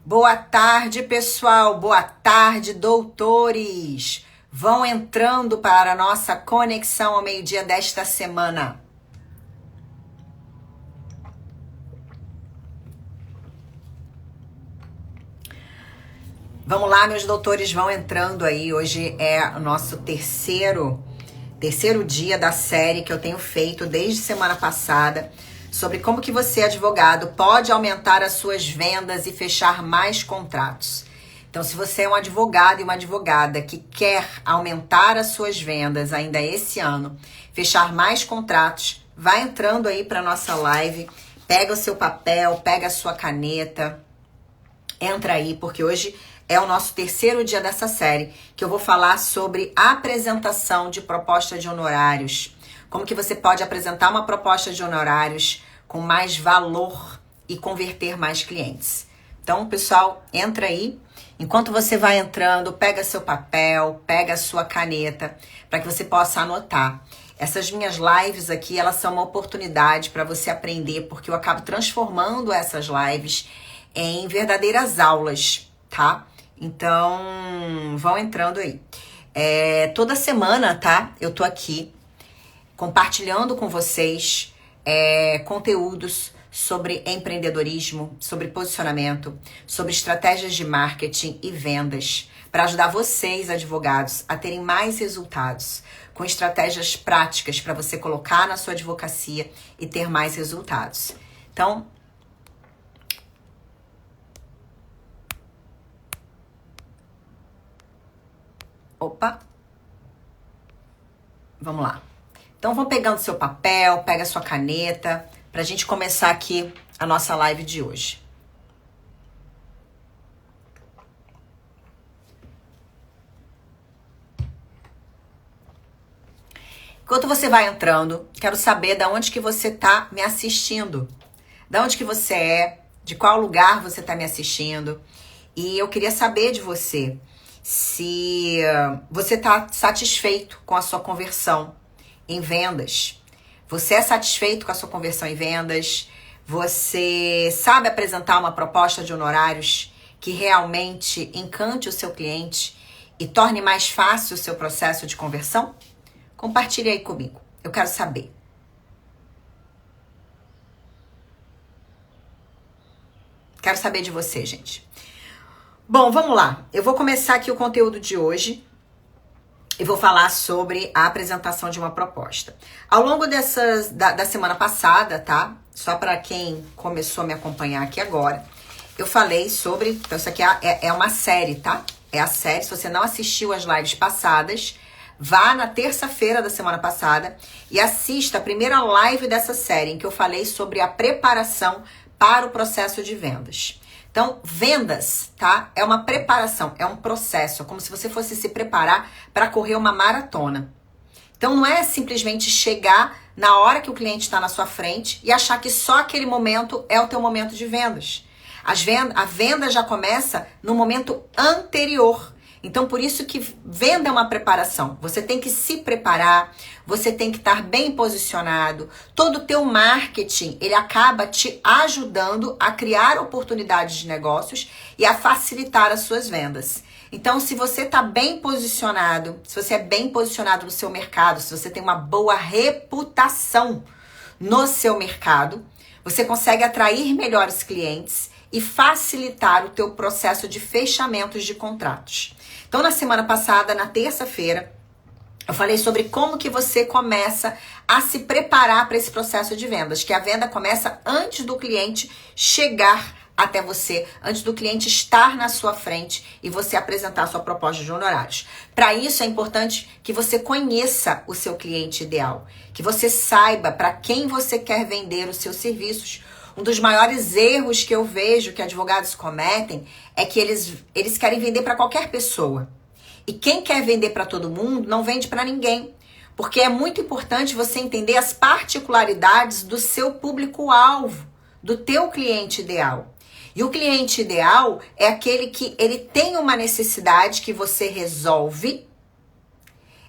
Boa tarde, pessoal. Boa tarde, doutores. Vão entrando para a nossa conexão ao meio-dia desta semana. Vamos lá, meus doutores, vão entrando aí. Hoje é o nosso terceiro dia da série que eu tenho feito desde semana passada sobre como que você, advogado, pode aumentar as suas vendas e fechar mais contratos. Então, se você é um advogado e uma advogada que quer aumentar as suas vendas ainda esse ano, fechar mais contratos, vai entrando aí para nossa live, pega o seu papel, pega a sua caneta, entra aí, porque hoje é o nosso terceiro dia dessa série, que eu vou falar sobre a apresentação de proposta de honorários. Como que você pode apresentar uma proposta de honorários com mais valor e converter mais clientes. Então, pessoal, entra aí. Enquanto você vai entrando, pega seu papel, pega a sua caneta, para que você possa anotar. Essas minhas lives aqui, elas são uma oportunidade para você aprender, porque eu acabo transformando essas lives em verdadeiras aulas, tá? Então, vão entrando aí. Toda semana, tá? Eu tô aqui compartilhando com vocês conteúdos sobre empreendedorismo, sobre posicionamento, sobre estratégias de marketing e vendas, para ajudar vocês, advogados, a terem mais resultados, com estratégias práticas para você colocar na sua advocacia e ter mais resultados. Então, vamos lá. Então, vão pegando seu papel, pega sua caneta, pra gente começar aqui a nossa live de hoje. Enquanto você vai entrando, quero saber de onde que você tá me assistindo. De onde que você é, de qual lugar você tá me assistindo. E eu queria saber de você se você tá satisfeito com a sua conversão em vendas. Você é satisfeito com a sua conversão em vendas? Você sabe apresentar uma proposta de honorários que realmente encante o seu cliente e torne mais fácil o seu processo de conversão? Compartilhe aí comigo. Eu quero saber. Quero saber de você, gente. Bom, vamos lá. Eu vou começar aqui o conteúdo de hoje. E vou falar sobre a apresentação de uma proposta. Ao longo da semana passada, tá? Só para quem começou a me acompanhar aqui agora, eu falei sobre... Então, isso aqui é uma série, tá? É a série. Se você não assistiu as lives passadas, vá na terça-feira da semana passada e assista a primeira live dessa série, em que eu falei sobre a preparação para o processo de vendas. Então, vendas, tá? É uma preparação, é um processo, é como se você fosse se preparar para correr uma maratona. Então, não é simplesmente chegar na hora que o cliente está na sua frente e achar que só aquele momento é o teu momento de vendas. A venda já começa no momento anterior. Então, por isso que venda é uma preparação. Você tem que se preparar, você tem que estar bem posicionado. Todo o teu marketing, ele acaba te ajudando a criar oportunidades de negócios e a facilitar as suas vendas. Então, se você está bem posicionado, se você é bem posicionado no seu mercado, se você tem uma boa reputação no seu mercado, você consegue atrair melhores clientes e facilitar o teu processo de fechamentos de contratos. Então, na semana passada, na terça-feira, eu falei sobre como que você começa a se preparar para esse processo de vendas, que a venda começa antes do cliente chegar até você, antes do cliente estar na sua frente e você apresentar a sua proposta de honorários. Para isso, é importante que você conheça o seu cliente ideal, que você saiba para quem você quer vender os seus serviços. Um dos maiores erros que eu vejo que advogados cometem é que eles querem vender para qualquer pessoa. E quem quer vender para todo mundo não vende para ninguém. Porque é muito importante você entender as particularidades do seu público-alvo, do teu cliente ideal. E o cliente ideal é aquele que ele tem uma necessidade que você resolve,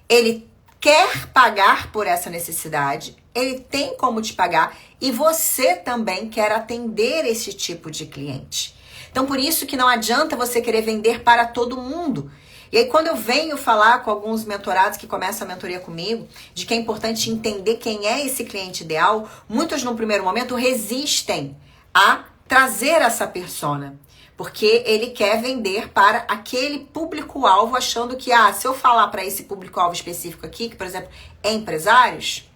ele quer pagar por essa necessidade, ele tem como te pagar e você também quer atender esse tipo de cliente. Então, por isso que não adianta você querer vender para todo mundo. E aí, quando eu venho falar com alguns mentorados que começam a mentoria comigo, de que é importante entender quem é esse cliente ideal, muitos no primeiro momento resistem a trazer essa persona. Porque ele quer vender para aquele público-alvo, achando que, se eu falar para esse público-alvo específico aqui, que, por exemplo, é empresários,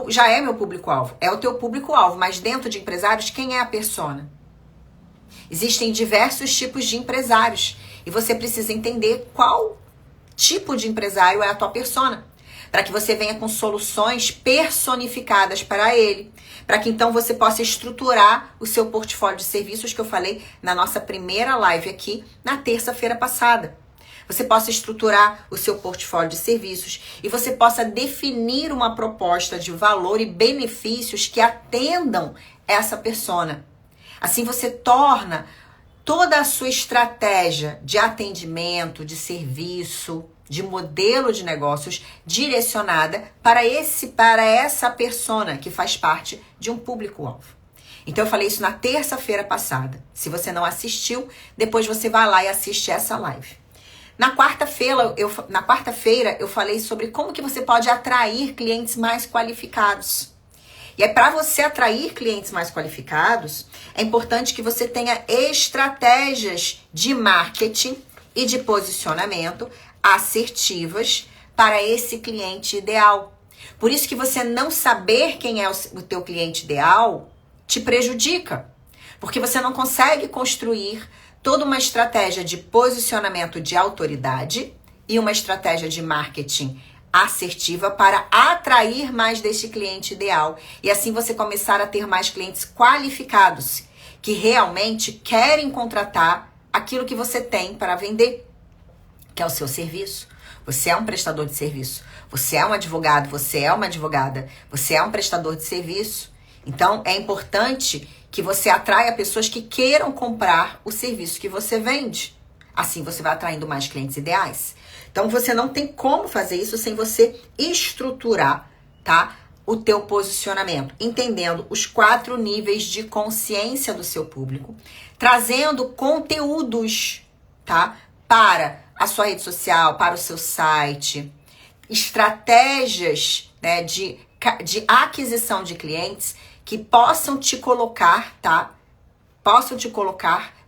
já é meu público-alvo, é o teu público-alvo, mas dentro de empresários, quem é a persona? Existem diversos tipos de empresários e você precisa entender qual tipo de empresário é a tua persona, para que você venha com soluções personificadas para ele, para que então você possa estruturar o seu portfólio de serviços que eu falei na nossa primeira live aqui na terça-feira passada. Você possa estruturar o seu portfólio de serviços e você possa definir uma proposta de valor e benefícios que atendam essa persona. Assim você torna toda a sua estratégia de atendimento, de serviço, de modelo de negócios direcionada para essa persona que faz parte de um público-alvo. Então eu falei isso na terça-feira passada. Se você não assistiu, depois você vai lá e assiste essa live. Na quarta-feira eu falei sobre como que você pode atrair clientes mais qualificados. E aí, para você atrair clientes mais qualificados, é importante que você tenha estratégias de marketing e de posicionamento assertivas para esse cliente ideal. Por isso que você não saber quem é o teu cliente ideal te prejudica, porque você não consegue construir toda uma estratégia de posicionamento de autoridade e uma estratégia de marketing assertiva para atrair mais desse cliente ideal. E assim você começar a ter mais clientes qualificados que realmente querem contratar aquilo que você tem para vender, que é o seu serviço. Você é um prestador de serviço. Você é um advogado, você é uma advogada. Você é um prestador de serviço. Então, é importante que você atraia pessoas que queiram comprar o serviço que você vende. Assim, você vai atraindo mais clientes ideais. Então, você não tem como fazer isso sem você estruturar, tá, o teu posicionamento, entendendo os 4 níveis de consciência do seu público, trazendo conteúdos, tá, para a sua rede social, para o seu site, estratégias, né, de aquisição de clientes que possam te colocar, tá,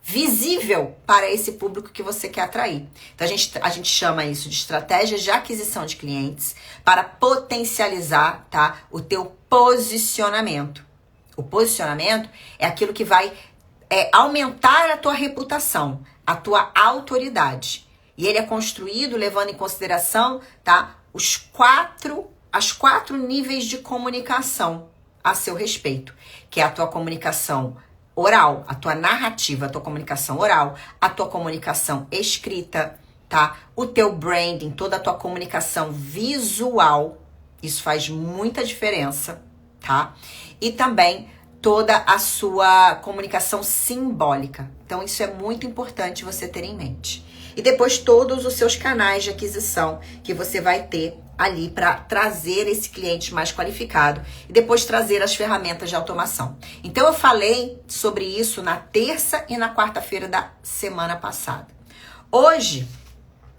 visível para esse público que você quer atrair. Então, a gente chama isso de estratégias de aquisição de clientes para potencializar, tá, o teu posicionamento. O posicionamento é aquilo que vai aumentar a tua reputação, a tua autoridade. E ele é construído levando em consideração, tá, as 4 níveis de comunicação a seu respeito, que é a tua comunicação oral, a tua narrativa, a tua comunicação oral, a tua comunicação escrita, tá? O teu branding, toda a tua comunicação visual, isso faz muita diferença, tá? E também toda a sua comunicação simbólica. Então, isso é muito importante você ter em mente. E depois todos os seus canais de aquisição que você vai ter ali para trazer esse cliente mais qualificado e depois trazer as ferramentas de automação. Então eu falei sobre isso na terça e na quarta-feira da semana passada. Hoje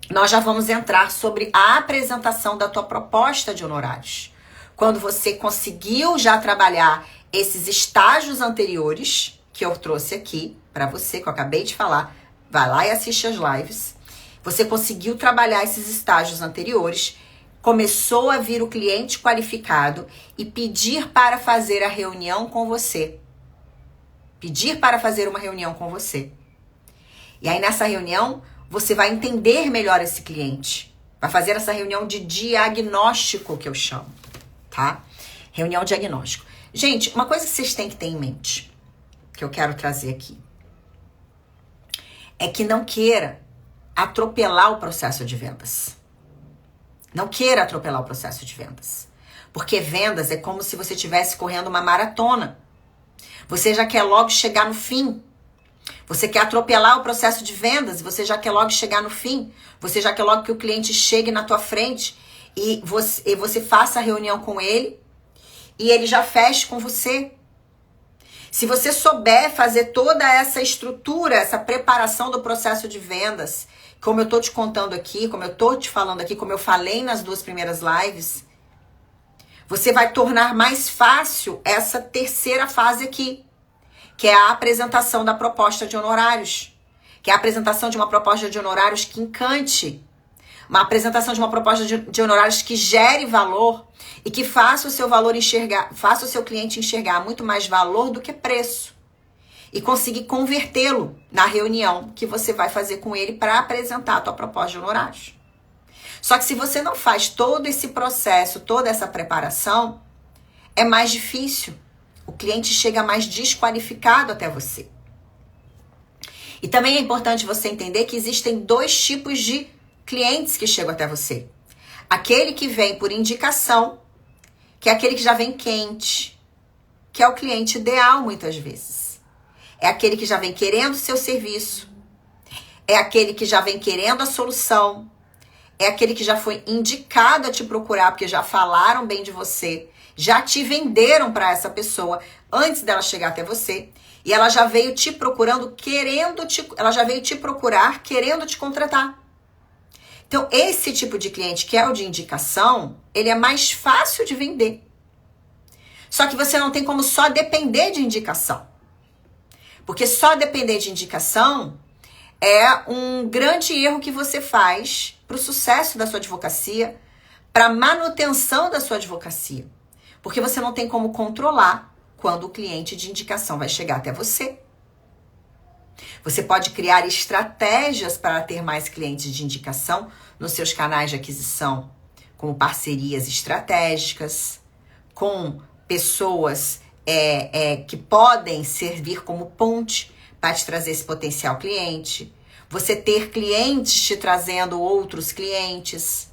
nós já vamos entrar sobre a apresentação da tua proposta de honorários. Quando você conseguiu já trabalhar esses estágios anteriores que eu trouxe aqui para você, que eu acabei de falar, vai lá e assiste as lives. Você conseguiu trabalhar esses estágios anteriores, começou a vir o cliente qualificado e pedir para fazer a reunião com você. Pedir para fazer uma reunião com você. E aí nessa reunião, você vai entender melhor esse cliente. Vai fazer essa reunião de diagnóstico que eu chamo, tá? Reunião diagnóstico. Gente, uma coisa que vocês têm que ter em mente, que eu quero trazer aqui, é que não queira atropelar o processo de vendas. Não queira atropelar o processo de vendas. Porque vendas é como se você estivesse correndo uma maratona. Você já quer logo chegar no fim. Você quer atropelar o processo de vendas, você já quer logo chegar no fim. Você já quer logo que o cliente chegue na tua frente e você faça a reunião com ele e ele já feche com você. Se você souber fazer toda essa estrutura, essa preparação do processo de vendas, como eu tô te contando aqui, como eu tô te falando aqui, como eu falei nas 2 primeiras lives, você vai tornar mais fácil essa terceira fase aqui, que é a apresentação da proposta de honorários, que é a apresentação de uma proposta de honorários que encante, uma apresentação de uma proposta de honorários que gere valor e que faça o seu valor enxergar, faça o seu cliente enxergar muito mais valor do que preço e conseguir convertê-lo na reunião que você vai fazer com ele para apresentar a tua proposta de honorários. Só que se você não faz todo esse processo, toda essa preparação, é mais difícil. O cliente chega mais desqualificado até você. E também é importante você entender que existem 2 tipos de clientes que chegam até você. Aquele que vem por indicação, que é aquele que já vem quente, que é o cliente ideal muitas vezes. É aquele que já vem querendo o seu serviço, é aquele que já vem querendo a solução, é aquele que já foi indicado a te procurar porque já falaram bem de você, já te venderam para essa pessoa antes dela chegar até você e ela já veio te procurando ela já veio te procurar querendo te contratar. Então, esse tipo de cliente, que é o de indicação, ele é mais fácil de vender. Só que você não tem como só depender de indicação. Porque só depender de indicação é um grande erro que você faz para o sucesso da sua advocacia, para a manutenção da sua advocacia. Porque você não tem como controlar quando o cliente de indicação vai chegar até você. Você pode criar estratégias para ter mais clientes de indicação nos seus canais de aquisição, como parcerias estratégicas, com pessoas que podem servir como ponte para te trazer esse potencial cliente. Você ter clientes te trazendo outros clientes.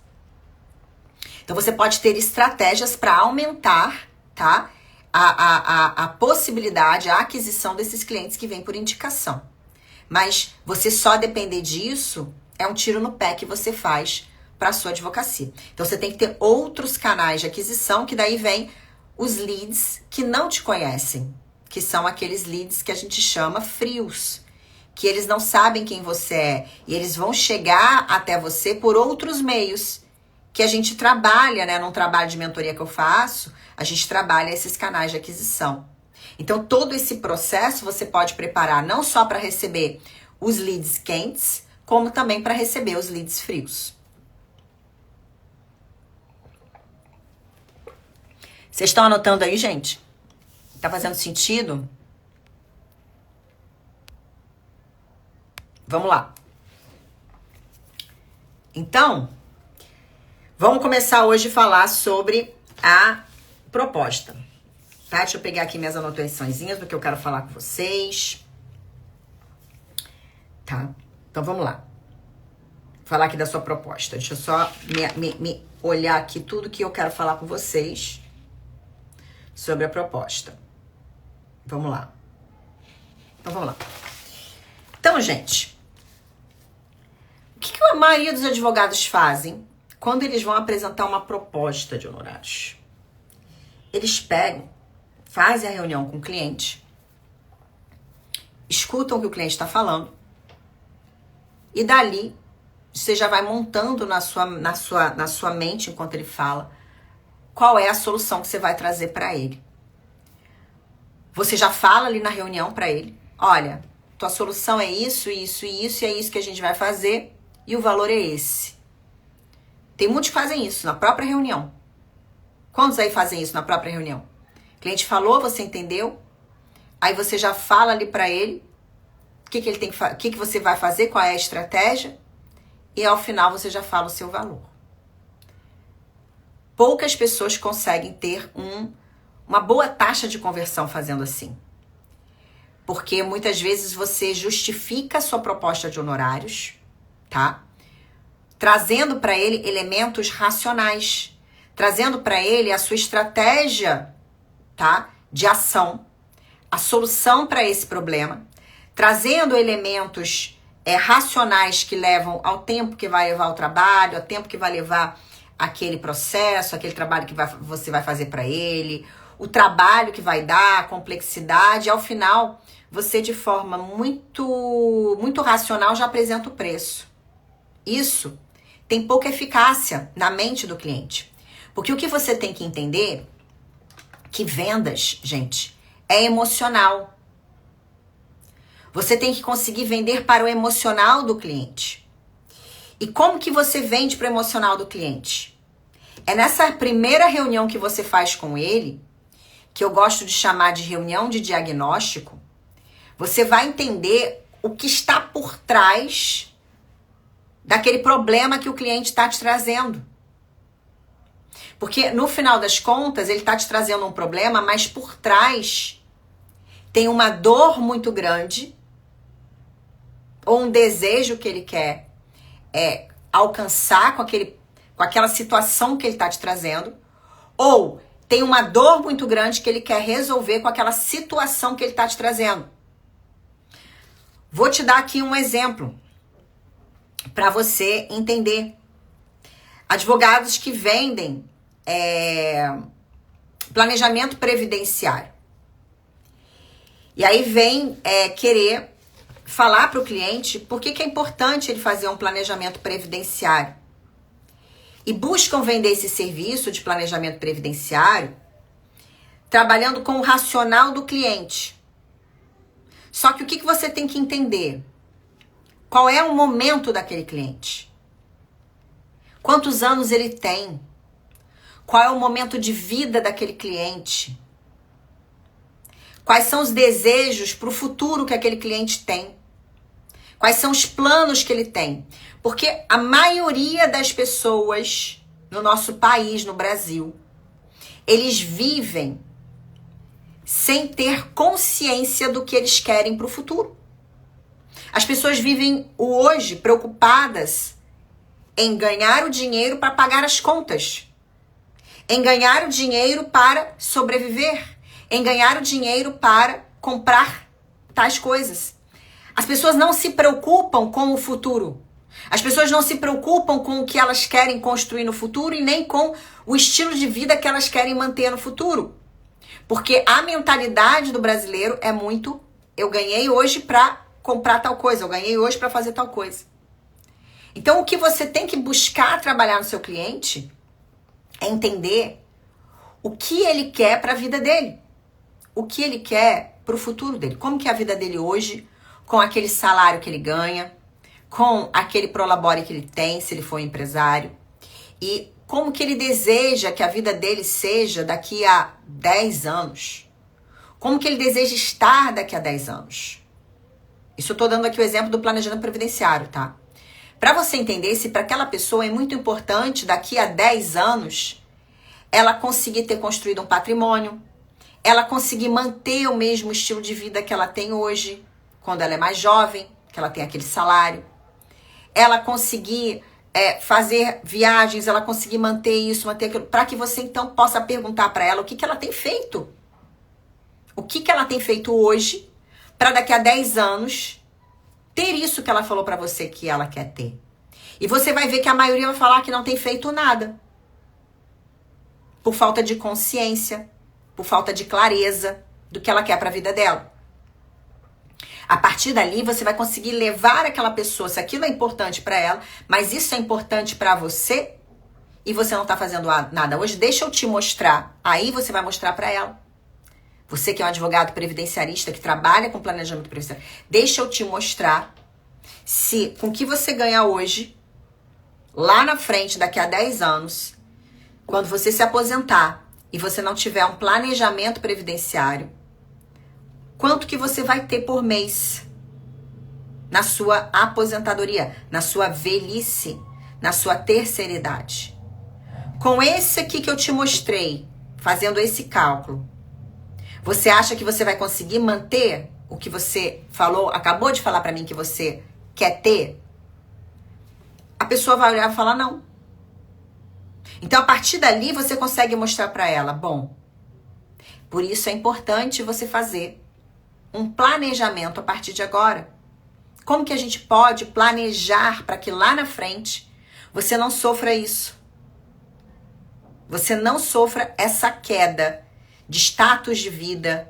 Então, você pode ter estratégias para aumentar, tá, a possibilidade, a aquisição desses clientes que vêm por indicação. Mas você só depender disso é um tiro no pé que você faz para a sua advocacia. Então, você tem que ter outros canais de aquisição, que daí vem os leads que não te conhecem, que são aqueles leads que a gente chama frios, que eles não sabem quem você é e eles vão chegar até você por outros meios que a gente trabalha, né? Num trabalho de mentoria que eu faço, a gente trabalha esses canais de aquisição. Então, todo esse processo você pode preparar não só para receber os leads quentes, como também para receber os leads frios. Vocês estão anotando aí, gente? Tá fazendo sentido? Vamos lá. Então, vamos começar hoje a falar sobre a proposta. Tá? Deixa eu pegar aqui minhas anotaçõezinhas do que eu quero falar com vocês. Tá? Então, vamos lá. Falar aqui da sua proposta. Deixa eu só me olhar aqui tudo que eu quero falar com vocês sobre a proposta. Vamos lá. Então, vamos lá. Então, gente, o que a maioria dos advogados fazem quando eles vão apresentar uma proposta de honorários? Eles pegam, fazem a reunião com o cliente, escutam o que o cliente está falando e dali você já vai montando na sua mente, enquanto ele fala, qual é a solução que você vai trazer para ele. Você já fala ali na reunião para ele, olha, tua solução é isso, isso e isso, e é isso que a gente vai fazer, e o valor é esse. Tem muitos que fazem isso na própria reunião. Quantos aí fazem isso na própria reunião? O cliente falou, você entendeu? Aí você já fala ali para ele o que ele tem que o que você vai fazer, qual é a estratégia, e ao final você já fala o seu valor. Poucas pessoas conseguem ter uma boa taxa de conversão fazendo assim. Porque muitas vezes você justifica a sua proposta de honorários, tá? Trazendo para ele elementos racionais, trazendo para ele a sua estratégia, tá? De ação, a solução para esse problema, trazendo elementos racionais que levam ao tempo que vai levar o trabalho, ao tempo que vai levar aquele processo, aquele trabalho que você vai fazer para ele, o trabalho que vai dar, a complexidade, ao final, você de forma muito racional já apresenta o preço. Isso tem pouca eficácia na mente do cliente. Porque o que você tem que entender que vendas, gente, é emocional. Você tem que conseguir vender para o emocional do cliente. E como que você vende para o emocional do cliente? É nessa primeira reunião que você faz com ele, que eu gosto de chamar de reunião de diagnóstico, você vai entender o que está por trás daquele problema que o cliente está te trazendo. Porque no final das contas, ele está te trazendo um problema, mas por trás tem uma dor muito grande ou um desejo que ele quer alcançar com aquela situação que ele está te trazendo, ou tem uma dor muito grande que ele quer resolver com aquela situação que ele está te trazendo. Vou te dar aqui um exemplo para você entender. Advogados que vendem planejamento previdenciário. E aí vem querer falar para o cliente por que é importante ele fazer um planejamento previdenciário. E buscam vender esse serviço de planejamento previdenciário trabalhando com o racional do cliente. Só que o que você tem que entender? Qual é o momento daquele cliente? Quantos anos ele tem? Qual é o momento de vida daquele cliente? Quais são os desejos para o futuro que aquele cliente tem? Quais são os planos que ele tem? Porque a maioria das pessoas no nosso país, no Brasil, eles vivem sem ter consciência do que eles querem para o futuro. As pessoas vivem o hoje preocupadas em ganhar o dinheiro para pagar as contas, em ganhar o dinheiro para sobreviver, em ganhar o dinheiro para comprar tais coisas. As pessoas não se preocupam com o futuro. As pessoas não se preocupam com o que elas querem construir no futuro e nem com o estilo de vida que elas querem manter no futuro. Porque a mentalidade do brasileiro é muito: eu ganhei hoje para comprar tal coisa, eu ganhei hoje para fazer tal coisa. Então, o que você tem que buscar trabalhar no seu cliente é entender o que ele quer para a vida dele. O que ele quer para o futuro dele. Como que é a vida dele hoje, com aquele salário que ele ganha, com aquele prolabore que ele tem, se ele for empresário. E como que ele deseja que a vida dele seja daqui a 10 anos. Como que ele deseja estar daqui a 10 anos. Isso eu tô dando aqui o exemplo do planejamento previdenciário, tá? Para você entender se para aquela pessoa é muito importante daqui a 10 anos ela conseguir ter construído um patrimônio, ela conseguir manter o mesmo estilo de vida que ela tem hoje, quando ela é mais jovem, que ela tem aquele salário, ela conseguir fazer viagens, ela conseguir manter isso, manter aquilo, para que você então possa perguntar para ela o que ela tem feito. O que ela tem feito hoje para daqui a 10 anos ter isso que ela falou para você que ela quer ter. E você vai ver que a maioria vai falar que não tem feito nada. Por falta de consciência, por falta de clareza do que ela quer para a vida dela. A partir dali, você vai conseguir levar aquela pessoa, se aquilo é importante para ela, mas isso é importante para você e você não tá fazendo nada hoje, deixa eu te mostrar. Aí você vai mostrar para ela. Você que é um advogado previdenciarista, que trabalha com planejamento previdenciário, deixa eu te mostrar se com o que você ganha hoje, lá na frente, daqui a 10 anos, quando você se aposentar e você não tiver um planejamento previdenciário, quanto que você vai ter por mês na sua aposentadoria, na sua velhice, na sua terceira idade. Com esse aqui que eu te mostrei, fazendo esse cálculo, você acha que você vai conseguir manter o que você falou, acabou de falar para mim que você quer ter? A pessoa vai olhar e falar não. Então, a partir dali, você consegue mostrar para ela, bom, por isso é importante você fazer um planejamento a partir de agora. Como que a gente pode planejar para que lá na frente você não sofra isso? Você não sofra essa queda de status de vida,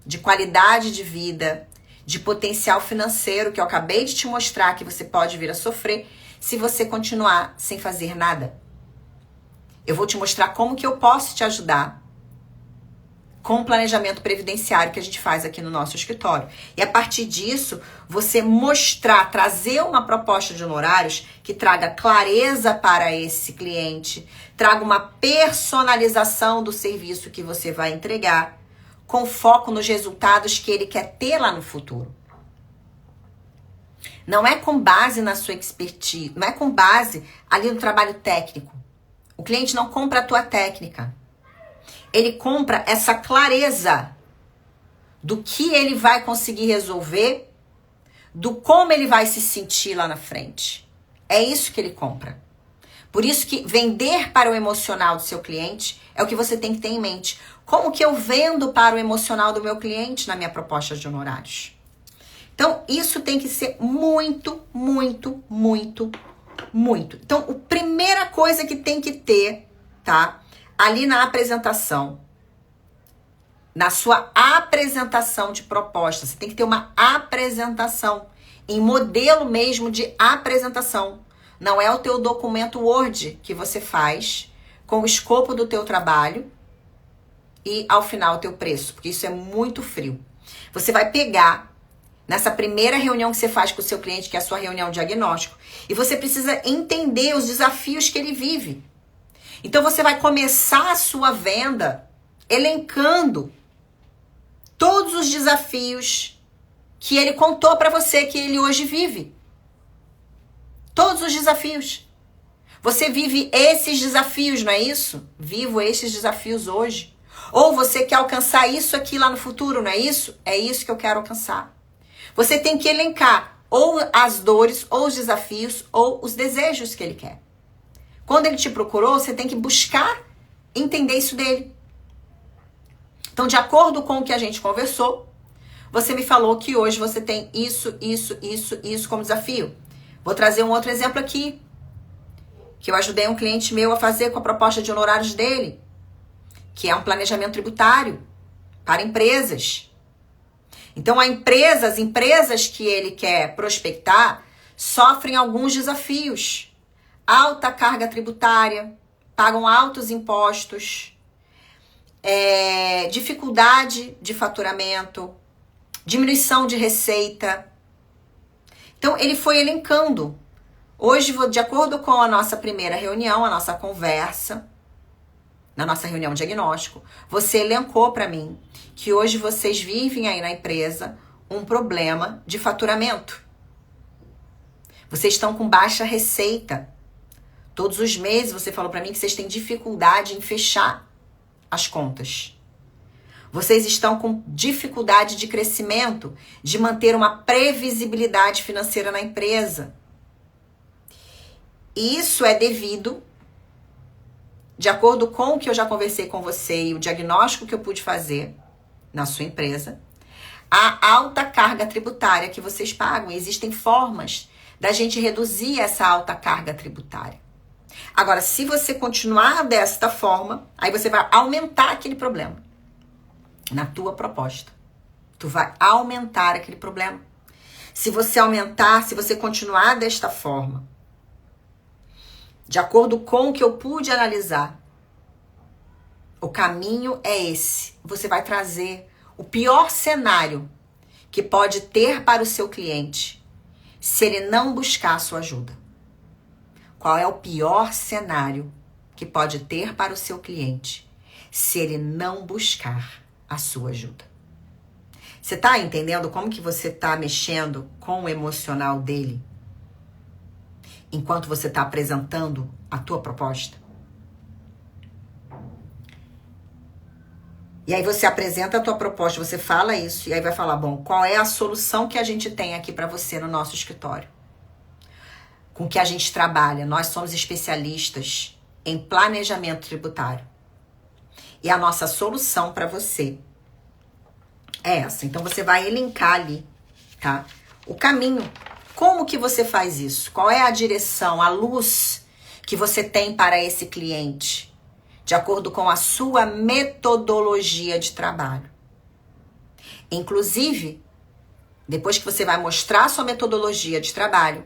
de qualidade de vida, de potencial financeiro que eu acabei de te mostrar que você pode vir a sofrer se você continuar sem fazer nada. Eu vou te mostrar como que eu posso te ajudar com o planejamento previdenciário que a gente faz aqui no nosso escritório. E a partir disso, você mostrar, trazer uma proposta de honorários que traga clareza para esse cliente, traga uma personalização do serviço que você vai entregar, com foco nos resultados que ele quer ter lá no futuro. Não é com base na sua expertise, não é com base ali no trabalho técnico. O cliente não compra a tua técnica. Ele compra essa clareza do que ele vai conseguir resolver, do como ele vai se sentir lá na frente. É isso que ele compra. Por isso que vender para o emocional do seu cliente é o que você tem que ter em mente. Como que eu vendo para o emocional do meu cliente na minha proposta de honorários? Então, isso tem que ser muito, muito, muito, muito. Então, a primeira coisa que tem que ter, tá? Ali na apresentação, na sua apresentação de proposta, você tem que ter uma apresentação, em modelo mesmo de apresentação. Não é o teu documento Word que você faz com o escopo do teu trabalho e ao final o teu preço, porque isso é muito frio. Você vai pegar nessa primeira reunião que você faz com o seu cliente, que é a sua reunião diagnóstico, e você precisa entender os desafios que ele vive. Então você vai começar a sua venda elencando todos os desafios que ele contou para você que ele hoje vive. Todos os desafios. Você vive esses desafios, não é isso? Vivo esses desafios hoje. Ou você quer alcançar isso aqui lá no futuro, não é isso? É isso que eu quero alcançar. Você tem que elencar ou as dores, ou os desafios, ou os desejos que ele quer. Quando ele te procurou, você tem que buscar entender isso dele. Então, de acordo com o que a gente conversou, você me falou que hoje você tem isso como desafio. Vou trazer um outro exemplo aqui, que eu ajudei um cliente meu a fazer com a proposta de honorários dele, que é um planejamento tributário para empresas. Então, as empresas que ele quer prospectar sofrem alguns desafios. Alta carga tributária, pagam altos impostos, dificuldade de faturamento, diminuição de receita. Então, ele foi elencando. Hoje, de acordo com a nossa primeira reunião, a nossa conversa, na nossa reunião diagnóstico, você elencou para mim que hoje vocês vivem aí na empresa um problema de faturamento. Vocês estão com baixa receita. Todos os meses você falou para mim que vocês têm dificuldade em fechar as contas. Vocês estão com dificuldade de crescimento, de manter uma previsibilidade financeira na empresa. E isso é devido, de acordo com o que eu já conversei com você e o diagnóstico que eu pude fazer na sua empresa, a alta carga tributária que vocês pagam. Existem formas da gente reduzir essa alta carga tributária. Agora, se você continuar desta forma, aí você vai aumentar aquele problema na tua proposta. Tu vai aumentar aquele problema. Se você continuar desta forma, de acordo com o que eu pude analisar, o caminho é esse. Você vai trazer o pior cenário que pode ter para o seu cliente se ele não buscar a sua ajuda. Qual é o pior cenário que pode ter para o seu cliente se ele não buscar a sua ajuda? Você está entendendo como que você está mexendo com o emocional dele enquanto você está apresentando a tua proposta? E aí você apresenta a tua proposta, você fala isso, e aí vai falar, bom, qual é a solução que a gente tem aqui para você no nosso escritório? Com que a gente trabalha, nós somos especialistas em planejamento tributário. E a nossa solução para você é essa. Então você vai elencar ali, tá? O caminho. Como que você faz isso? Qual é a direção, a luz que você tem para esse cliente de acordo com a sua metodologia de trabalho. Inclusive, depois que você vai mostrar a sua metodologia de trabalho,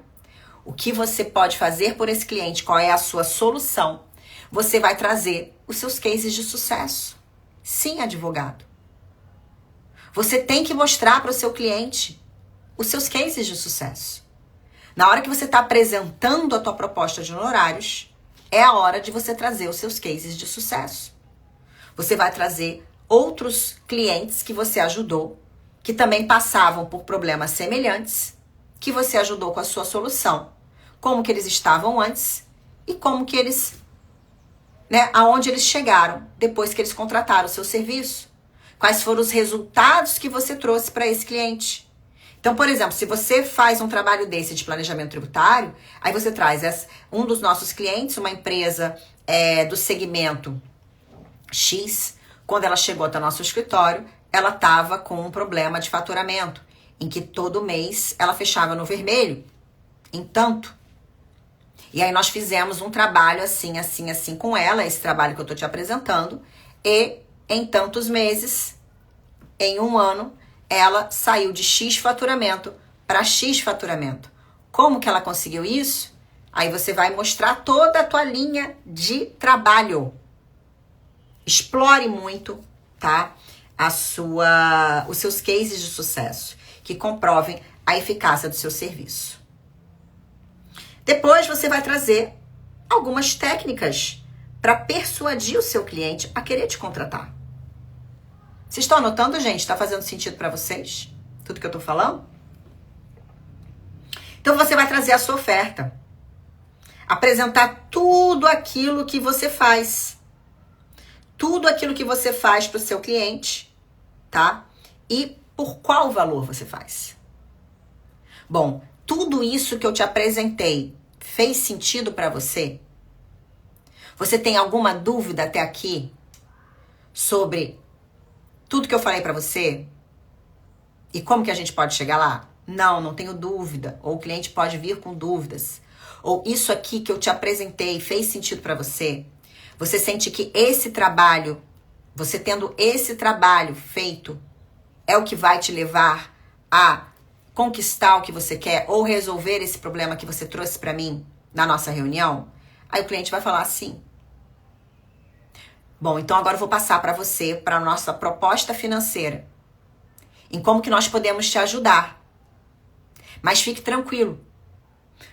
o que você pode fazer por esse cliente, qual é a sua solução, você vai trazer os seus cases de sucesso. Sim, advogado. Você tem que mostrar para o seu cliente os seus cases de sucesso. Na hora que você está apresentando a tua proposta de honorários, é a hora de você trazer os seus cases de sucesso. Você vai trazer outros clientes que você ajudou, que também passavam por problemas semelhantes, que você ajudou com a sua solução. Como que eles estavam antes e como que eles, aonde eles chegaram depois que eles contrataram o seu serviço. Quais foram os resultados que você trouxe para esse cliente. Então, por exemplo, se você faz um trabalho desse de planejamento tributário, aí você traz um dos nossos clientes, uma empresa do segmento X, quando ela chegou até o nosso escritório, ela estava com um problema de faturamento, em que todo mês ela fechava no vermelho, em tanto. E aí nós fizemos um trabalho assim com ela, esse trabalho que eu estou te apresentando, e em tantos meses, em um ano, ela saiu de X faturamento para X faturamento. Como que ela conseguiu isso? Aí você vai mostrar toda a tua linha de trabalho. Explore muito, tá? Os seus cases de sucesso, que comprovem a eficácia do seu serviço. Depois você vai trazer algumas técnicas para persuadir o seu cliente a querer te contratar. Vocês estão anotando, gente? Está fazendo sentido para vocês? Tudo que eu estou falando? Então você vai trazer a sua oferta. Apresentar tudo aquilo que você faz. Tudo aquilo que você faz para o seu cliente, tá? E por qual valor você faz. Bom, tudo isso que eu te apresentei fez sentido para você? Você tem alguma dúvida até aqui sobre tudo que eu falei para você? E como que a gente pode chegar lá? Não tenho dúvida. Ou o cliente pode vir com dúvidas. Ou isso aqui que eu te apresentei fez sentido para você? Você sente que esse trabalho, você tendo esse trabalho feito, é o que vai te levar a conquistar o que você quer ou resolver esse problema que você trouxe para mim na nossa reunião? Aí o cliente vai falar sim. Bom, então agora eu vou passar para você, para a nossa proposta financeira, em como que nós podemos te ajudar. Mas fique tranquilo,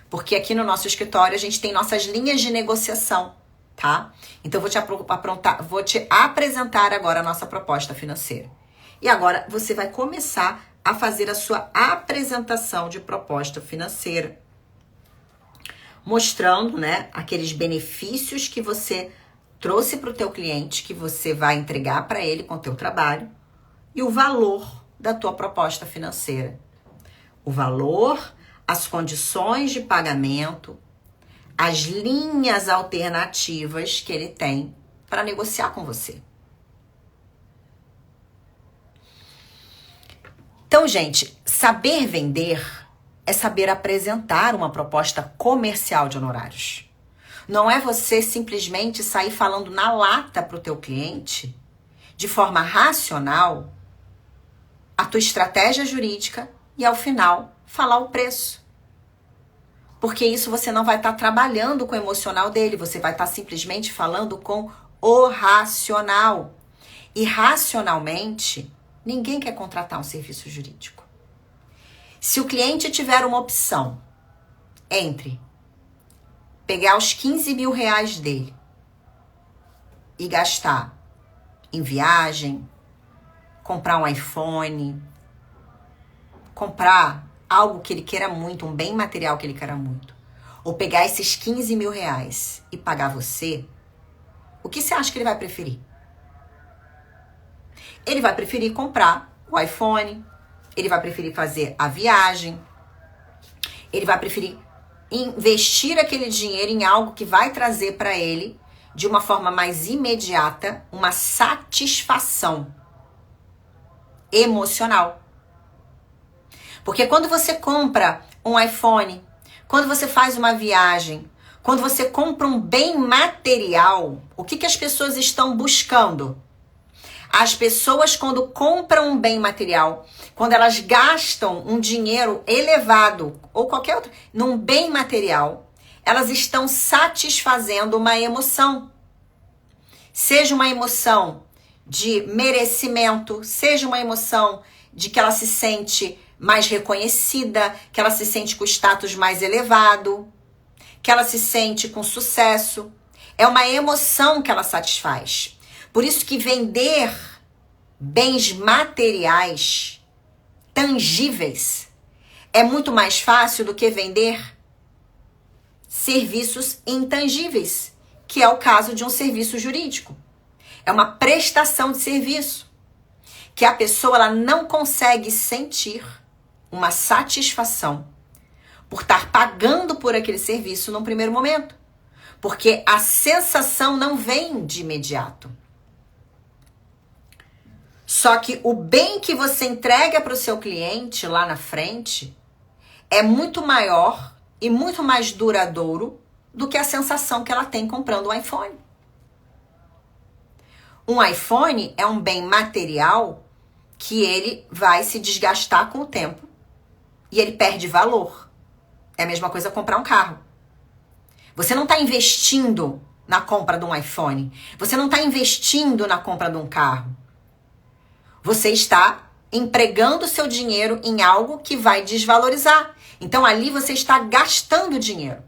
porque aqui no nosso escritório a gente tem nossas linhas de negociação, tá? Então vou te apresentar agora a nossa proposta financeira. E agora você vai começar a fazer a sua apresentação de proposta financeira, mostrando, aqueles benefícios que você trouxe para o teu cliente, que você vai entregar para ele com o teu trabalho, e o valor da tua proposta financeira. O valor, as condições de pagamento, as linhas alternativas que ele tem para negociar com você. Então, gente, saber vender é saber apresentar uma proposta comercial de honorários. Não é você simplesmente sair falando na lata para o teu cliente, de forma racional, a tua estratégia jurídica e, ao final, falar o preço. Porque isso você não vai estar trabalhando com o emocional dele, você vai estar simplesmente falando com o racional. E racionalmente, ninguém quer contratar um serviço jurídico. Se o cliente tiver uma opção entre pegar os 15 mil reais dele e gastar em viagem, comprar um iPhone, comprar algo que ele queira muito, um bem material que ele queira muito, ou pegar esses 15 mil reais e pagar você, o que você acha que ele vai preferir? Ele vai preferir comprar o iPhone, ele vai preferir fazer a viagem, ele vai preferir investir aquele dinheiro em algo que vai trazer para ele, de uma forma mais imediata, uma satisfação emocional. Porque quando você compra um iPhone, quando você faz uma viagem, Quando você compra um bem material, o que as pessoas estão buscando? As pessoas, quando compram um bem material, quando elas gastam um dinheiro elevado, ou qualquer outro, num bem material, elas estão satisfazendo uma emoção. Seja uma emoção de merecimento, seja uma emoção de que ela se sente mais reconhecida, que ela se sente com status mais elevado, que ela se sente com sucesso. É uma emoção que ela satisfaz. Por isso que vender bens materiais, tangíveis, é muito mais fácil do que vender serviços intangíveis, que é o caso de um serviço jurídico. É uma prestação de serviço, que a pessoa ela não consegue sentir uma satisfação por estar pagando por aquele serviço num primeiro momento. Porque a sensação não vem de imediato. Só que o bem que você entrega para o seu cliente lá na frente é muito maior e muito mais duradouro do que a sensação que ela tem comprando um iPhone. Um iPhone é um bem material que ele vai se desgastar com o tempo e ele perde valor. É a mesma coisa comprar um carro. Você não está investindo na compra de um iPhone. Você não está investindo na compra de um carro. Você está empregando o seu dinheiro em algo que vai desvalorizar. Então ali você está gastando dinheiro.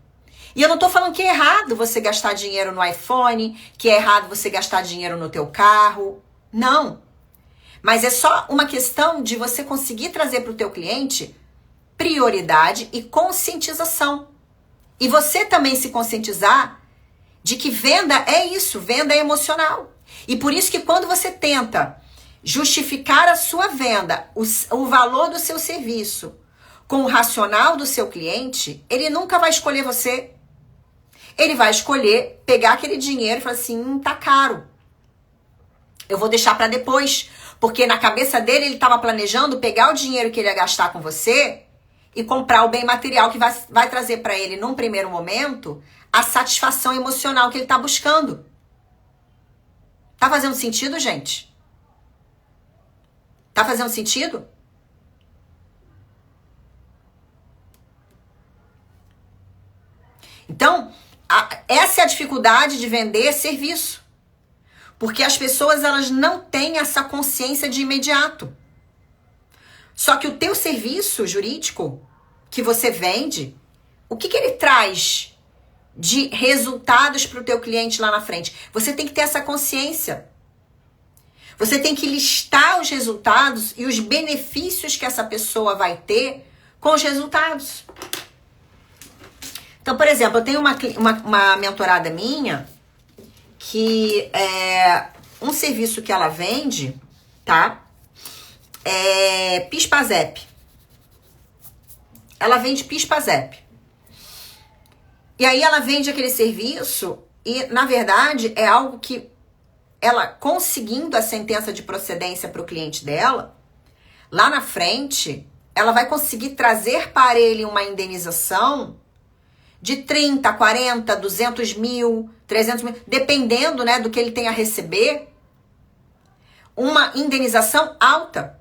E eu não estou falando que é errado você gastar dinheiro no iPhone, que é errado você gastar dinheiro no teu carro. Não. Mas é só uma questão de você conseguir trazer para o teu cliente prioridade e conscientização. E você também se conscientizar de que venda é isso, venda é emocional. E por isso que quando você tenta justificar a sua venda, o valor do seu serviço, com o racional do seu cliente, ele nunca vai escolher você. Ele vai escolher pegar aquele dinheiro e falar assim, tá caro. Eu vou deixar para depois. Porque na cabeça dele, ele estava planejando pegar o dinheiro que ele ia gastar com você e comprar o bem material que vai trazer para ele, num primeiro momento, a satisfação emocional que ele está buscando. Tá fazendo sentido, gente? Tá fazendo sentido? Então, essa é a dificuldade de vender serviço. Porque as pessoas elas não têm essa consciência de imediato. Só que o teu serviço jurídico que você vende, o que ele traz de resultados para o teu cliente lá na frente? Você tem que ter essa consciência. Você tem que listar os resultados e os benefícios que essa pessoa vai ter com os resultados. Então, por exemplo, eu tenho uma mentorada minha que é um serviço que ela vende, tá? É PIS/PASEP. Ela vende PIS/PASEP. E aí ela vende aquele serviço e, na verdade, é algo que ela, conseguindo a sentença de procedência para o cliente dela, lá na frente, ela vai conseguir trazer para ele uma indenização de 30, 40, 200 mil, 300 mil, dependendo, né, do que ele tem a receber, uma indenização alta.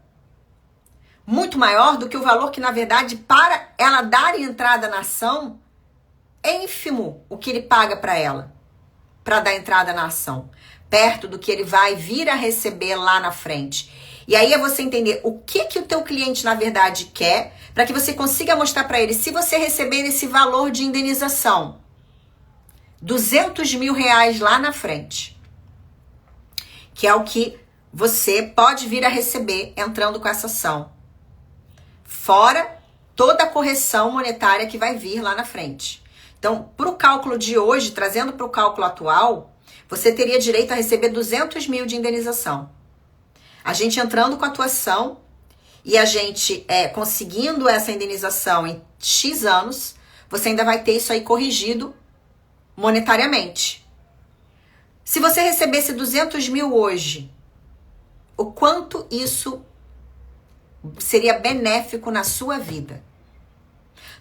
Muito maior do que o valor que, na verdade, para ela dar entrada na ação, é ínfimo o que ele paga para ela, para dar entrada na ação, perto do que ele vai vir a receber lá na frente. E aí é você entender o que o teu cliente, na verdade, quer, para que você consiga mostrar para ele, se você receber esse valor de indenização, 200 mil reais lá na frente, que é o que você pode vir a receber entrando com essa ação. Fora toda a correção monetária que vai vir lá na frente. Então, para o cálculo de hoje, trazendo para o cálculo atual, você teria direito a receber 200 mil de indenização. A gente entrando com a atuação e a gente conseguindo essa indenização em X anos, você ainda vai ter isso aí corrigido monetariamente. Se você recebesse 200 mil hoje, o quanto isso seria benéfico na sua vida?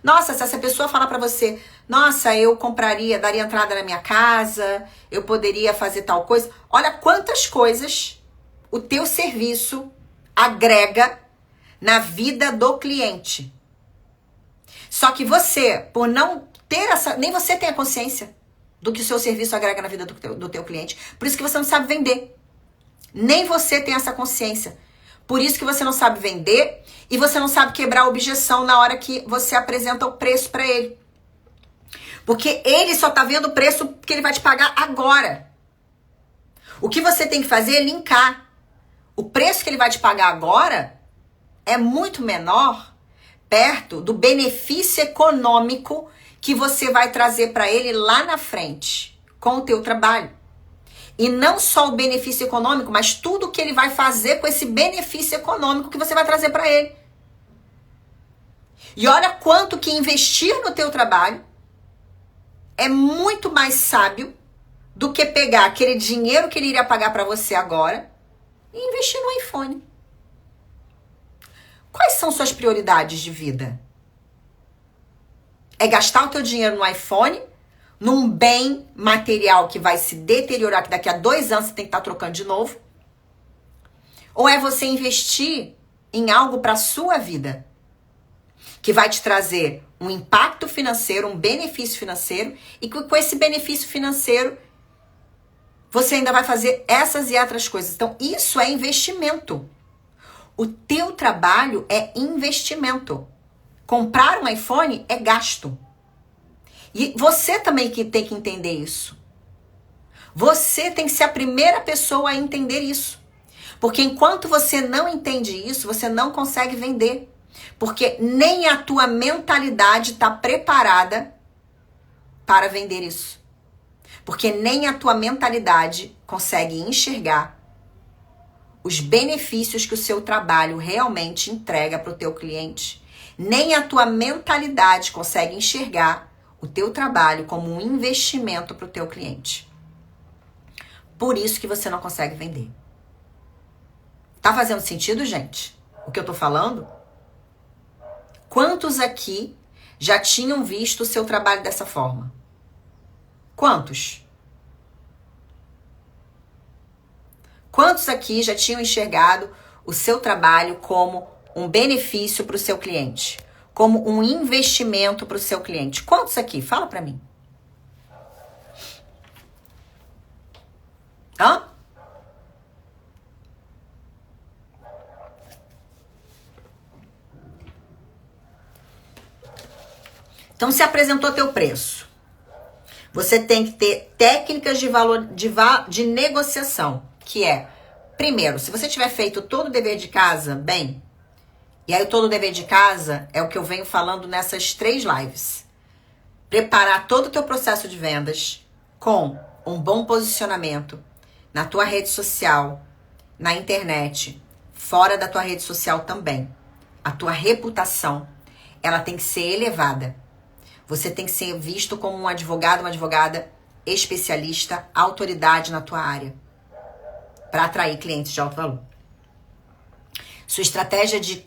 Nossa, se essa pessoa falar pra você, nossa, eu compraria, daria entrada na minha casa, eu poderia fazer tal coisa. Olha quantas coisas o teu serviço agrega na vida do cliente. Só que você, por não ter essa, nem você tem a consciência do que o seu serviço agrega na vida do teu cliente. Por isso que você não sabe vender. Nem você tem essa consciência. Por isso que você não sabe vender e você não sabe quebrar a objeção na hora que você apresenta o preço para ele. Porque ele só tá vendo o preço que ele vai te pagar agora. O que você tem que fazer é linkar. O preço que ele vai te pagar agora é muito menor perto do benefício econômico que você vai trazer para ele lá na frente com o teu trabalho. E não só o benefício econômico, mas tudo que ele vai fazer com esse benefício econômico que você vai trazer para ele. E olha quanto que investir no teu trabalho é muito mais sábio do que pegar aquele dinheiro que ele iria pagar para você agora e investir no iPhone. Quais são suas prioridades de vida? É gastar o teu dinheiro no iPhone, num bem material que vai se deteriorar, que daqui a 2 anos você tem que estar trocando de novo? Ou é você investir em algo para a sua vida, que vai te trazer um impacto financeiro, um benefício financeiro, e que com esse benefício financeiro você ainda vai fazer essas e outras coisas. Então, isso é investimento. O teu trabalho é investimento. Comprar um iPhone é gasto. E você também que tem que entender isso. Você tem que ser a primeira pessoa a entender isso. Porque enquanto você não entende isso, você não consegue vender. Porque nem a tua mentalidade está preparada para vender isso. Porque nem a tua mentalidade consegue enxergar os benefícios que o seu trabalho realmente entrega para o teu cliente. Nem a tua mentalidade consegue enxergar o teu trabalho como um investimento para o teu cliente. Por isso que você não consegue vender. Tá fazendo sentido, gente? O que eu tô falando? Quantos aqui já tinham visto o seu trabalho dessa forma? Quantos? Quantos aqui já tinham enxergado o seu trabalho como um benefício para o seu cliente? Como um investimento para o seu cliente? Quantos aqui? Fala para mim. Hã? Então, se apresentou teu preço. Você tem que ter técnicas de valor de negociação, que é, primeiro, se você tiver feito todo o dever de casa bem, e aí todo o dever de casa é o que eu venho falando nessas 3 lives. Preparar todo o teu processo de vendas com um bom posicionamento na tua rede social, na internet, fora da tua rede social também. A tua reputação, ela tem que ser elevada. Você tem que ser visto como um advogado, uma advogada especialista, autoridade na tua área, para atrair clientes de alto valor. Sua estratégia de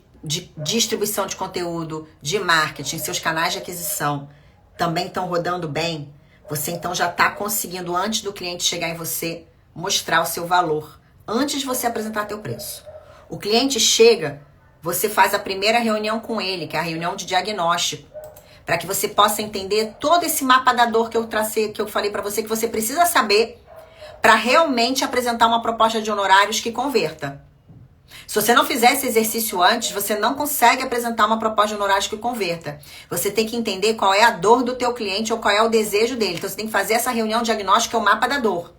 distribuição de conteúdo, de marketing, seus canais de aquisição também estão rodando bem. Você então já está conseguindo, antes do cliente chegar em você, mostrar o seu valor, antes de você apresentar teu preço. O cliente chega, você faz a primeira reunião com ele, que é a reunião de diagnóstico, para que você possa entender todo esse mapa da dor que eu tracei, que eu falei para você, que você precisa saber para realmente apresentar uma proposta de honorários que converta. Se você não fizer esse exercício antes, você não consegue apresentar uma proposta de honorários que converta. Você tem que entender qual é a dor do teu cliente ou qual é o desejo dele. Então você tem que fazer essa reunião diagnóstica, é o mapa da dor.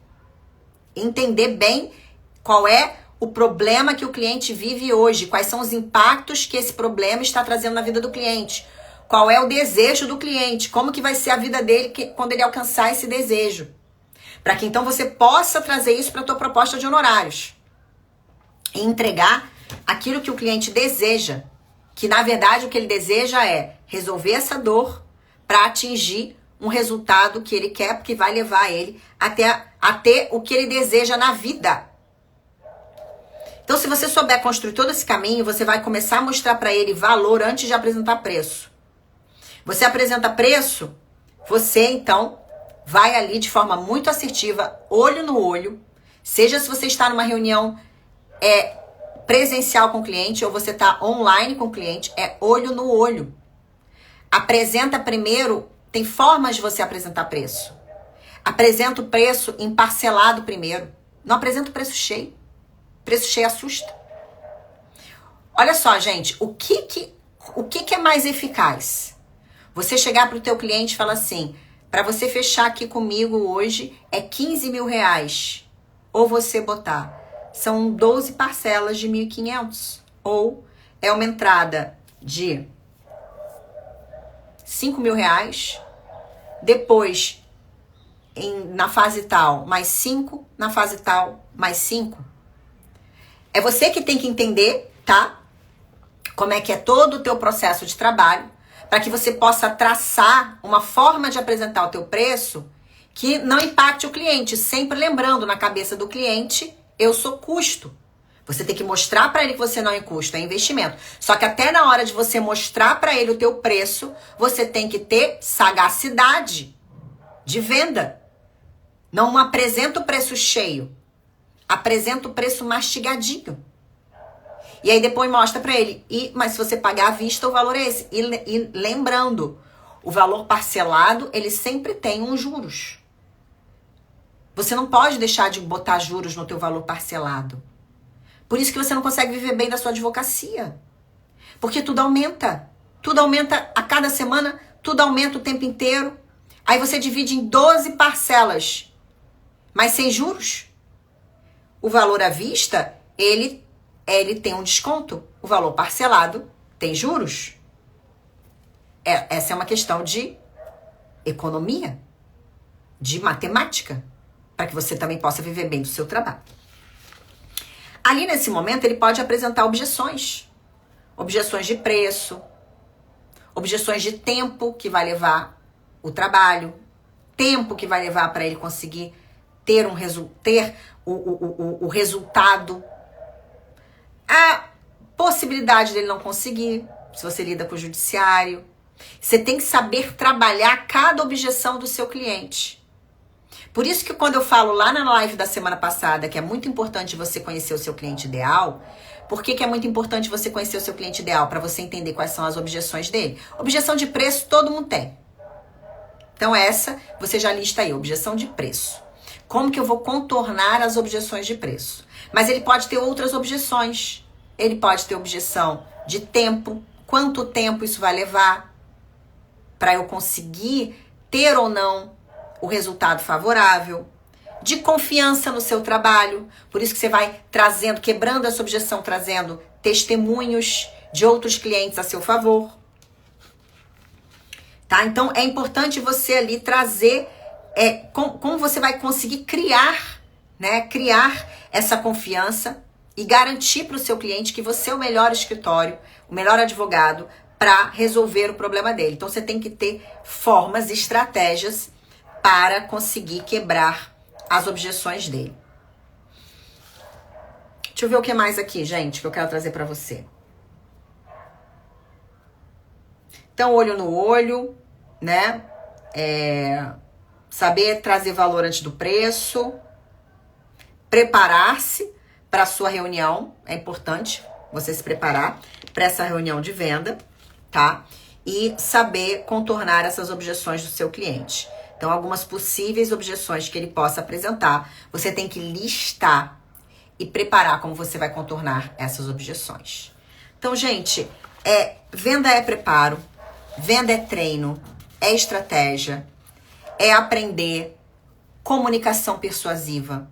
Entender bem qual é o problema que o cliente vive hoje, quais são os impactos que esse problema está trazendo na vida do cliente. Qual é o desejo do cliente? Como que vai ser a vida dele quando ele alcançar esse desejo? Para que então você possa trazer isso para a tua proposta de honorários. E entregar aquilo que o cliente deseja. Que na verdade o que ele deseja é resolver essa dor para atingir um resultado que ele quer, porque vai levar ele a ter o que ele deseja na vida. Então, se você souber construir todo esse caminho, você vai começar a mostrar para ele valor antes de apresentar preço. Você apresenta preço, você então vai ali de forma muito assertiva, olho no olho, seja se você está numa reunião presencial com o cliente ou você está online com o cliente, é olho no olho. Apresenta primeiro, tem formas de você apresentar preço. Apresenta o preço em parcelado primeiro. Não apresenta o preço cheio. Preço cheio assusta. Olha só, gente, o que é mais eficaz? Você chegar para o teu cliente e falar assim, para você fechar aqui comigo hoje é 15 mil reais. Ou você botar, são 12 parcelas de 1.500. Ou é uma entrada de 5 mil reais, depois na fase tal mais 5, na fase tal mais 5. É você que tem que entender, tá? Como é que é todo o teu processo de trabalho, para que você possa traçar uma forma de apresentar o teu preço que não impacte o cliente. Sempre lembrando, na cabeça do cliente, eu sou custo. Você tem que mostrar para ele que você não é custo, é investimento. Só que até na hora de você mostrar para ele o teu preço, você tem que ter sagacidade de venda. Não apresenta o preço cheio. Apresenta o preço mastigadinho. E aí depois mostra para ele. Mas se você pagar à vista, o valor é esse. E lembrando, o valor parcelado, ele sempre tem uns juros. Você não pode deixar de botar juros no teu valor parcelado. Por isso que você não consegue viver bem da sua advocacia. Porque tudo aumenta. Tudo aumenta a cada semana, tudo aumenta o tempo inteiro. Aí você divide em 12 parcelas, mas sem juros. O valor à vista, ele tem um desconto. O valor parcelado tem juros. Essa é uma questão de economia, de matemática, para que você também possa viver bem do seu trabalho. Ali nesse momento ele pode apresentar objeções. Objeções de preço, objeções de tempo que vai levar o trabalho, tempo que vai levar para ele conseguir ter o resultado, a possibilidade dele não conseguir, se você lida com o judiciário. Você tem que saber trabalhar cada objeção do seu cliente. Por isso que quando eu falo lá na live da semana passada que é muito importante você conhecer o seu cliente ideal, por que é muito importante você conhecer o seu cliente ideal? Para você entender quais são as objeções dele. Objeção de preço todo mundo tem. Então essa, você já lista aí, objeção de preço. Como que eu vou contornar as objeções de preço? Mas ele pode ter outras objeções. Ele pode ter objeção de tempo. Quanto tempo isso vai levar para eu conseguir ter ou não o resultado favorável, de confiança no seu trabalho. Por isso que você vai trazendo, quebrando essa objeção, trazendo testemunhos de outros clientes a seu favor. Tá? Então, é importante você ali trazer como você vai conseguir criar, né? Criar essa confiança e garantir para o seu cliente que você é o melhor escritório, o melhor advogado para resolver o problema dele. Então, você tem que ter formas, estratégias para conseguir quebrar as objeções dele. Deixa eu ver o que mais aqui, gente, que eu quero trazer para você. Então, olho no olho, né? Saber trazer valor antes do preço. Preparar-se para a sua reunião. É importante você se preparar para essa reunião de venda, tá? E saber contornar essas objeções do seu cliente. Então, algumas possíveis objeções que ele possa apresentar, você tem que listar e preparar como você vai contornar essas objeções. Então, gente, venda é preparo, venda é treino, é estratégia, é aprender, comunicação persuasiva,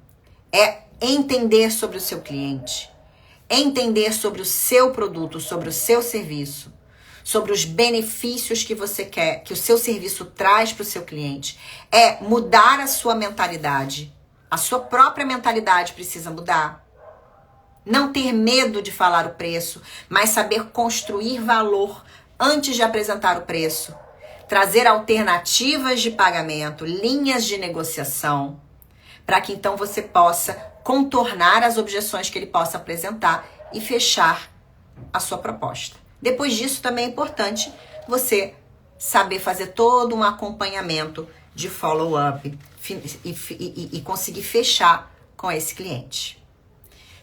é entender sobre o seu cliente, é entender sobre o seu produto, sobre o seu serviço, sobre os benefícios que você quer, que o seu serviço traz para o seu cliente. É mudar a sua mentalidade. A sua própria mentalidade precisa mudar. Não ter medo de falar o preço, mas saber construir valor antes de apresentar o preço. Trazer alternativas de pagamento, linhas de negociação, para que então você possa contornar as objeções que ele possa apresentar e fechar a sua proposta. Depois disso, também é importante você saber fazer todo um acompanhamento de follow-up e conseguir fechar com esse cliente.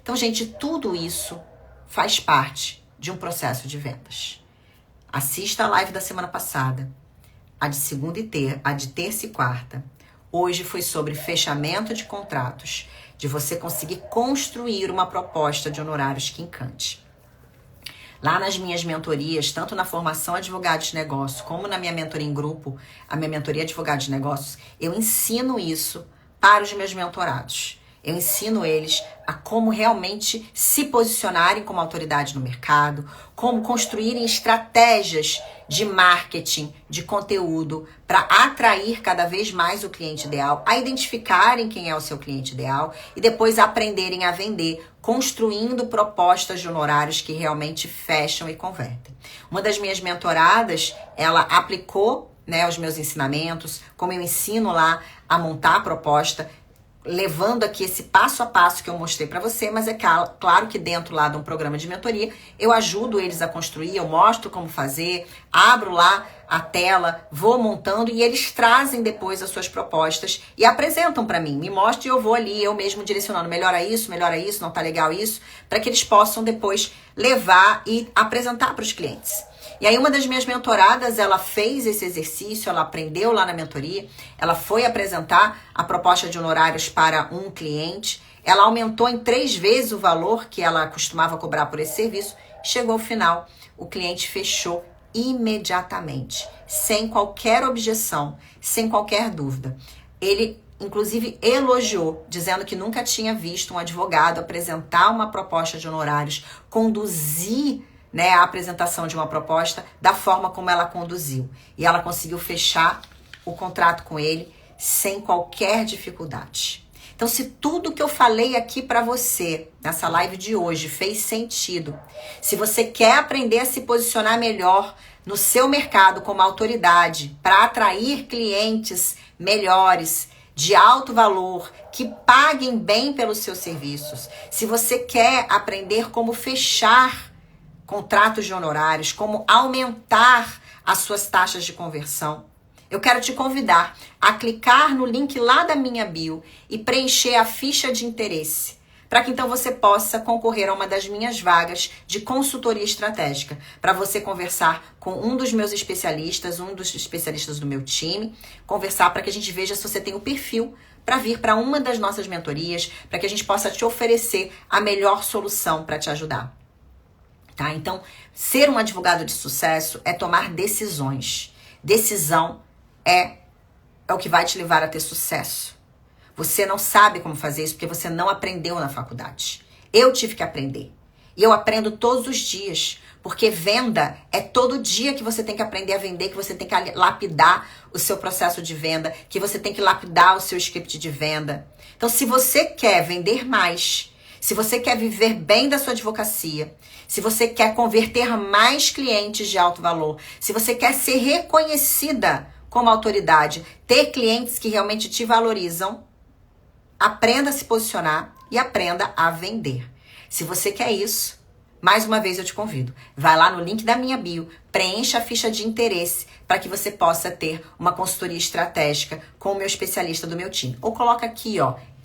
Então, gente, tudo isso faz parte de um processo de vendas. Assista a live da semana passada, a de segunda e terça e quarta. Hoje foi sobre fechamento de contratos, de você conseguir construir uma proposta de honorários que encante. Lá nas minhas mentorias, tanto na formação Advogados de Negócios, como na minha mentoria em grupo, a minha mentoria Advogados de Negócios, eu ensino isso para os meus mentorados. Eu ensino eles a como realmente se posicionarem como autoridade no mercado, como construírem estratégias de marketing, de conteúdo, para atrair cada vez mais o cliente ideal, a identificarem quem é o seu cliente ideal e depois aprenderem a vender, construindo propostas de honorários que realmente fecham e convertem. Uma das minhas mentoradas, ela aplicou, os meus ensinamentos, como eu ensino lá a montar a proposta, levando aqui esse passo a passo que eu mostrei para você, mas é claro que dentro lá de um programa de mentoria, eu ajudo eles a construir, eu mostro como fazer, abro lá a tela, vou montando e eles trazem depois as suas propostas e apresentam para mim, me mostram e eu vou ali, eu mesmo direcionando, melhora isso, não tá legal isso, para que eles possam depois levar e apresentar para os clientes. E aí uma das minhas mentoradas, ela fez esse exercício, ela aprendeu lá na mentoria, ela foi apresentar a proposta de honorários para um cliente, ela aumentou em 3 vezes o valor que ela costumava cobrar por esse serviço, chegou ao final, o cliente fechou imediatamente, sem qualquer objeção, sem qualquer dúvida. Ele, inclusive, elogiou, dizendo que nunca tinha visto um advogado apresentar uma proposta de honorários, conduzir a apresentação de uma proposta da forma como ela conduziu. E ela conseguiu fechar o contrato com ele sem qualquer dificuldade. Então, se tudo que eu falei aqui para você nessa live de hoje fez sentido, se você quer aprender a se posicionar melhor no seu mercado como autoridade para atrair clientes melhores, de alto valor, que paguem bem pelos seus serviços, se você quer aprender como fechar contratos de honorários, como aumentar as suas taxas de conversão, eu quero te convidar a clicar no link lá da minha bio e preencher a ficha de interesse, para que então você possa concorrer a uma das minhas vagas de consultoria estratégica, para você conversar com um dos meus especialistas, um dos especialistas do meu time, conversar para que a gente veja se você tem o perfil para vir para uma das nossas mentorias, para que a gente possa te oferecer a melhor solução para te ajudar. Tá? Então, ser um advogado de sucesso é tomar decisões. Decisão é o que vai te levar a ter sucesso. Você não sabe como fazer isso porque você não aprendeu na faculdade. Eu tive que aprender. E eu aprendo todos os dias. Porque venda é todo dia que você tem que aprender a vender, que você tem que lapidar o seu processo de venda, que você tem que lapidar o seu script de venda. Então, se você quer vender mais, se você quer viver bem da sua advocacia, se você quer converter mais clientes de alto valor, se você quer ser reconhecida como autoridade, ter clientes que realmente te valorizam, aprenda a se posicionar e aprenda a vender. Se você quer isso, mais uma vez eu te convido, vai lá no link da minha bio, preencha a ficha de interesse para que você possa ter uma consultoria estratégica com o meu especialista do meu time. Ou coloca aqui,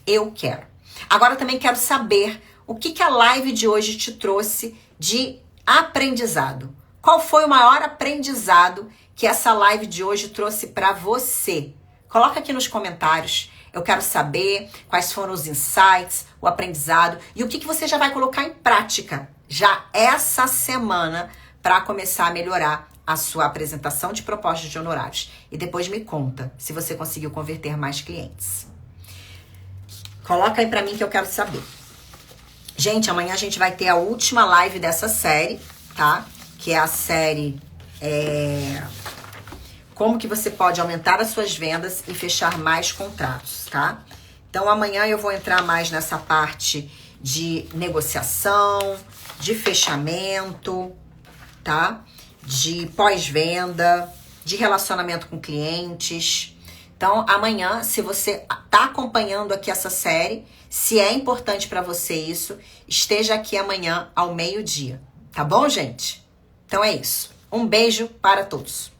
eu quero. Agora também quero saber o que a live de hoje te trouxe de aprendizado. Qual foi o maior aprendizado que essa live de hoje trouxe para você? Coloca aqui nos comentários. Eu quero saber quais foram os insights, o aprendizado e o que você já vai colocar em prática já essa semana para começar a melhorar a sua apresentação de propostas de honorários. E depois me conta se você conseguiu converter mais clientes. Coloca aí para mim que eu quero saber. Gente, amanhã a gente vai ter a última live dessa série, tá? Que é a série Como que você pode aumentar as suas vendas e fechar mais contratos, tá? Então amanhã eu vou entrar mais nessa parte de negociação, de fechamento, tá? De pós-venda, de relacionamento com clientes. Então, amanhã, se você tá acompanhando aqui essa série, se é importante para você isso, esteja aqui amanhã ao meio-dia. Tá bom, gente? Então é isso. Um beijo para todos.